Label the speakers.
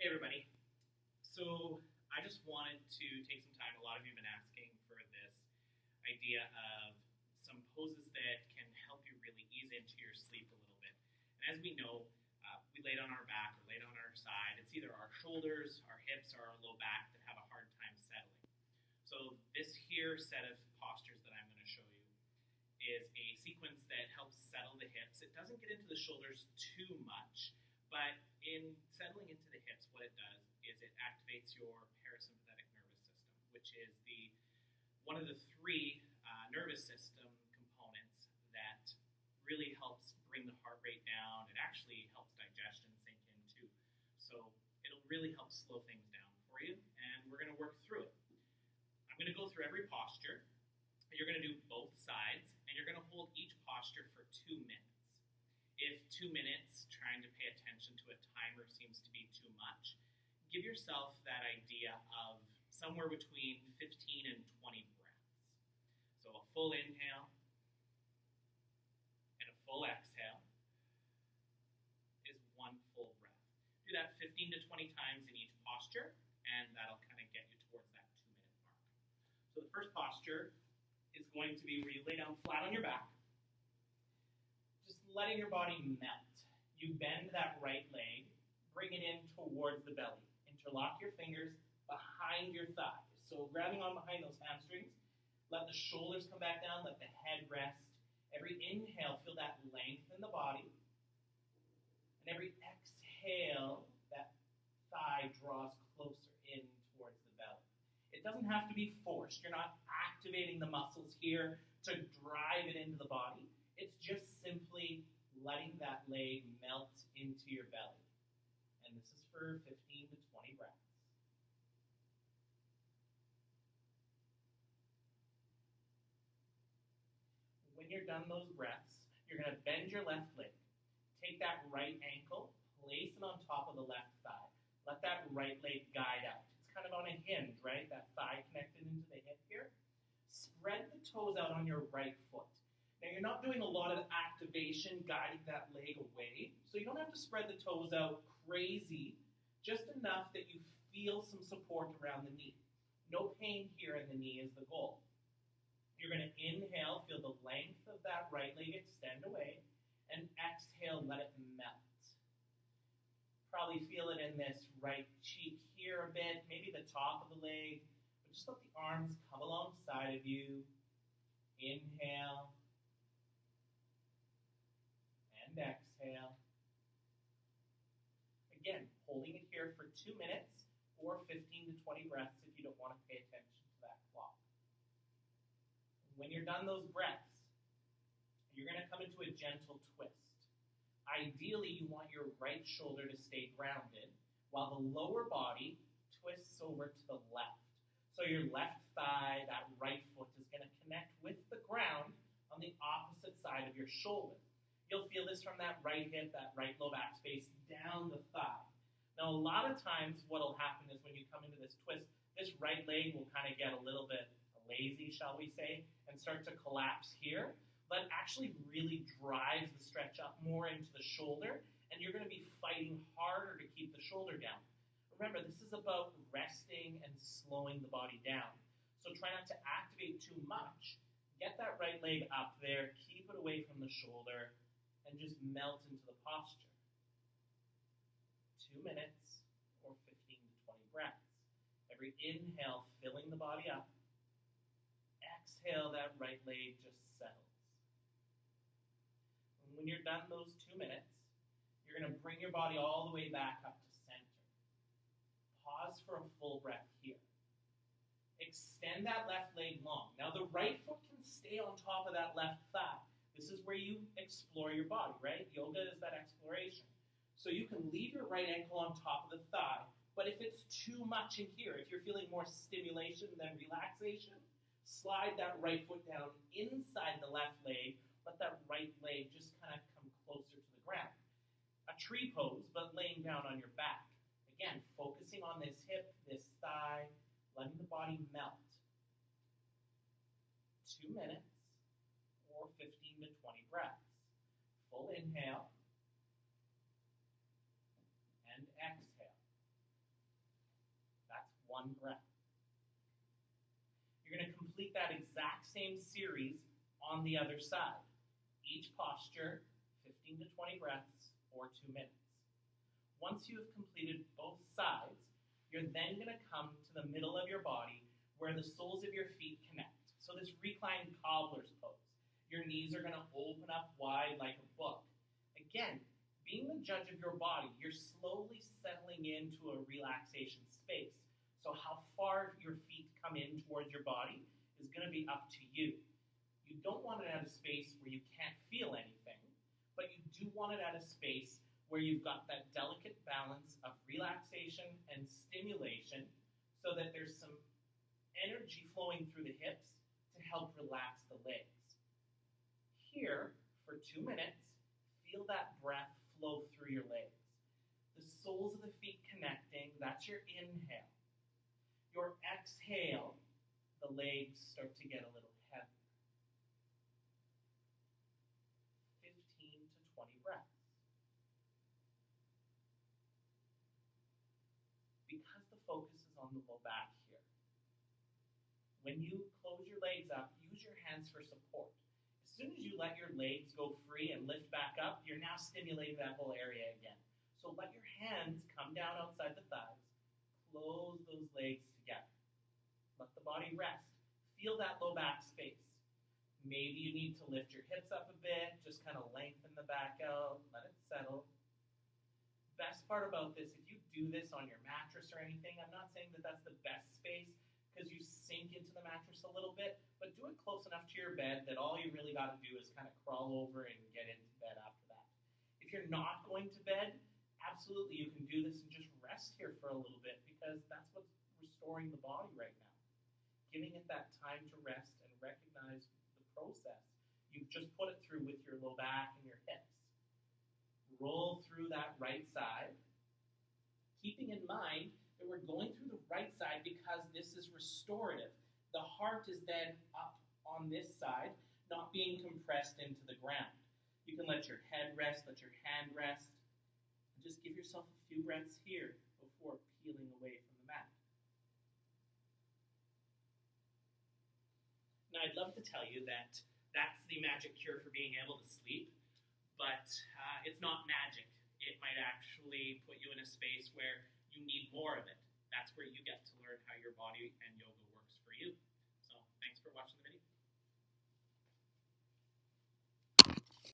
Speaker 1: Hey everybody. So I just wanted to take some time. A lot of you have been asking for this idea of some poses that can help you really ease into your sleep a little bit. And as we know, we laid on our back or laid on our side. It's either our shoulders, our hips, or our low back that have a hard time settling. So this here set of postures that I'm going to show you is a sequence that helps settle the hips. It doesn't get into the shoulders too much, but in settling into the hips, what it does is it activates your parasympathetic nervous system, which is the one of the three nervous system components that really helps bring the heart rate down. It actually helps digestion sink in too. So it'll really help slow things down for you, and we're going to work through it. I'm going to go through every posture. You're going to do both sides, and you're going to hold each posture for 2 minutes. If 2 minutes trying to pay attention to a timer seems to be too much, give yourself that idea of somewhere between 15 and 20 breaths. So a full inhale and a full exhale is one full breath. Do that 15 to 20 times in each posture, and that'll kind of get you towards that 2-minute mark. So the first posture is going to be where you lay down flat on your back, just letting your body melt. You bend that right leg, bring it in towards the belly. Interlock your fingers behind your thighs. So grabbing on behind those hamstrings, let the shoulders come back down, let the head rest. Every inhale, feel that length in the body. And every exhale, that thigh draws closer in towards the belly. It doesn't have to be forced. You're not activating the muscles here to drive it into the body. It's just simply letting that leg melt into your belly. And this is for 15 to 20 breaths. When you're done those breaths, you're going to bend your left leg. Take that right ankle, place it on top of the left thigh. Let that right leg guide out. It's kind of on a hinge, right? That thigh connected into the hip here. Spread the toes out on your right foot. Now, you're not doing a lot of activation guiding that leg away, so you don't have to spread the toes out crazy, just enough that you feel some support around the knee. No pain here in the knee is the goal. You're going to inhale, feel the length of that right leg extend away, and exhale, let it melt. Probably feel it in this right cheek here a bit, maybe the top of the leg, but just let the arms come alongside of you. Inhale. And exhale. Again, holding it here for 2 minutes or 15 to 20 breaths if you don't want to pay attention to that clock. When you're done those breaths, you're going to come into a gentle twist. Ideally, you want your right shoulder to stay grounded while the lower body twists over to the left. So your left thigh, that right foot, is going to connect with the ground on the opposite side of your shoulder. You'll feel this from that right hip, that right low back space, down the thigh. Now, a lot of times what will happen is when you come into this twist, this right leg will kind of get a little bit lazy, shall we say, and start to collapse here, but actually really drives the stretch up more into the shoulder, and you're going to be fighting harder to keep the shoulder down. Remember, this is about resting and slowing the body down. So try not to activate too much. Get that right leg up there, keep it away from the shoulder, and just melt into the posture. 2 minutes or 15 to 20 breaths. Every inhale, filling the body up. Exhale, that right leg just settles. And when you're done those 2 minutes, you're going to bring your body all the way back up to center. Pause for a full breath here. Extend that left leg long. Now, the right foot can stay on top of that left thigh. This is where you explore your body, right? Yoga is that exploration. So you can leave your right ankle on top of the thigh, but if it's too much in here, if you're feeling more stimulation than relaxation, slide that right foot down inside the left leg. Let that right leg just kind of come closer to the ground. A tree pose, but laying down on your back. Again, focusing on this hip, this thigh, letting the body melt. 2 minutes. Or 15 to 20 breaths. Full inhale and exhale. 1 breath. You're going to complete that exact same series on the other side. Each posture, 15 to 20 breaths or 2 minutes. Once you have completed both sides, you're then going to come to the middle of your body where the soles of your feet connect. So this reclined cobbler's pose. Your knees are going to open up wide like a book. Again, being the judge of your body, you're slowly settling into a relaxation space. So how far your feet come in towards your body is going to be up to you. You don't want it at a space where you can't feel anything, but you do want it at a space where you've got that delicate balance of relaxation and stimulation so that there's some energy flowing through the hips to help relax the legs. Here, for 2 minutes, feel that breath flow through your legs. The soles of the feet connecting, that's your inhale. Your exhale, the legs start to get a little heavier. 15 to 20 breaths. Because the focus is on the low back here, when you close your legs up, use your hands for support. As soon as you let your legs go free and lift back up, you're now stimulating that whole area again. So let your hands come down outside the thighs. Close those legs together. Let the body rest. Feel that low back space. Maybe you need to lift your hips up a bit. Just kind of lengthen the back out. Let it settle. Best part about this, if you do this on your mattress or anything, I'm not saying that that's the best space because you sink into the mattress a little bit, but do it close enough to your bed that all you really got to do is kind of crawl over and get into bed after that. If you're not going to bed, absolutely you can do this and just rest here for a little bit because that's what's restoring the body right now. Giving it that time to rest and recognize the process you've just put it through with your low back and your hips. Roll through that right side, keeping in mind that we're going through the right side because this is restorative. The heart is then up on this side, not being compressed into the ground. You can let your head rest, let your hand rest, and just give yourself a few breaths here before peeling away from the mat. Now, I'd love to tell you that that's the magic cure for being able to sleep, but it's not magic. It might actually put you in a space where you need more of it. That's where you get to learn how your body and yoga works for you. So thanks for watching the video.